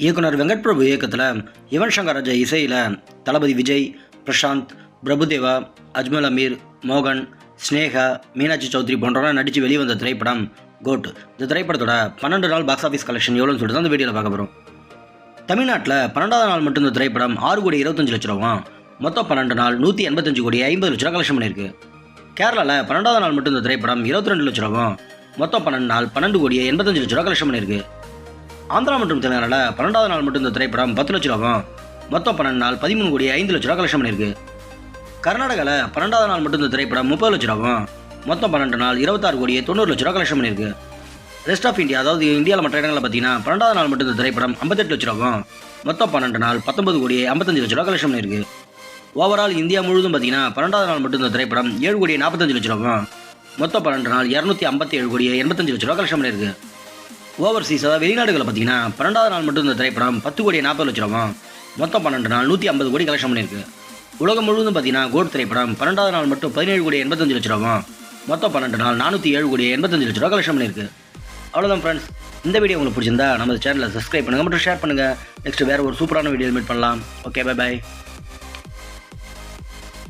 இயக்குனர் வெங்கட் பிரபு இயக்கத்தில் யுவன் சங்கர் ராஜா இசையில் தளபதி விஜய், பிரசாந்த், பிரபுதேவா, அஜ்மல் அமீர், மோகன், ஸ்னேகா, மீனாட்சி சௌத்ரி போன்றவங்க நடித்து வெளிவந்த திரைப்படம் கோட். இந்த திரைப்படத்தோட 12 நாள் பாக்ஸ் ஆஃபீஸ் கலெக்ஷன் எவ்வளோன்னு சொல்லிட்டு தான் இந்த வீடியோவில் பார்க்க போகிறோம். தமிழ்நாட்டில் 12வது நாள் மட்டும் இந்த திரைப்படம் 6,25,00,000 ரூபா, மொத்தம் 12 நாள் 185,50,00,000 கலெக்ஷன் பண்ணியிருக்கு. கேரளாவில் 12வது நாள் மட்டும் இந்த திரைப்படம் 22 லட்ச ரூபா, மொத்தம் 12 நாள் 12,85,00,000 கலெக்ஷன் பண்ணியிருக்கு. ஆந்திரா மற்றும் தெலுங்கானாவில் 12வது நாள் மட்டும் இந்த திரைப்படம் 10 லட்ச ரூபா, மொத்தம் 12 நாள் 13,05,00,000 கலெக்ஷன் பண்ணியிருக்கு. கர்நாடகாவில் 12வது நாள் மட்டும் இந்த திரைப்படம் 30 லட்ச ரூபா, மொத்தம் 12 நாள் 26,90,00,000 கலெக்ஷன் பண்ணியிருக்கு. ரெஸ்ட் ஆஃப் இந்தியா, அதாவது இந்தியாவில் மற்ற இடங்களில் பார்த்தீங்கன்னா 12வது நாள் மட்டும் இந்த திரைப்படம் 58 லட்ச ரூபா, மொத்தம் 12 நாள் 19,55,00,000 கலெக்ஷன் பண்ணியிருக்கு. ஓவரால் இந்தியா முழுவதும் பார்த்தீங்கன்னா 12வது நாள் மட்டும் இந்த திரைப்படம் 7,45,00,000 ரூபா, மொத்தம் 12 நாள் 257,85,00,000 கலெக்ஷன் பண்ணியிருக்கு. ஓவர்சீஸ், அதாவது வெளிநாடுகளில் பார்த்தீங்கன்னா 12வது நாள் மட்டும் இந்த திரைப்படம் 10,40,00,000 ரூபா, மொத்தம் 12 நாள் 150 கோடி கலெக்ஷன் பண்ணியிருக்கு. உலகம் முழுவதும் பார்த்தீங்கன்னா கோட் திரைப்படம் 12வது நாள் மட்டும் 17,85,00,000 ரூபா, மொத்தம் 12 நாள் 407,85,00,000 கலெக்ஷன் பண்ணியிருக்கு. அவ்வளோதான் ஃப்ரெண்ட்ஸ். இந்த வீடியோ உங்களுக்கு பிடிச்சிருந்தா நம்ம சேனலை சப்ஸ்கிரைப் பண்ணுங்கள் மற்றும் ஷேர் பண்ணுங்கள். நெக்ஸ்ட் வேறு ஒரு சூப்பரான வீடியோ மீட் பண்ணலாம். Okay, by.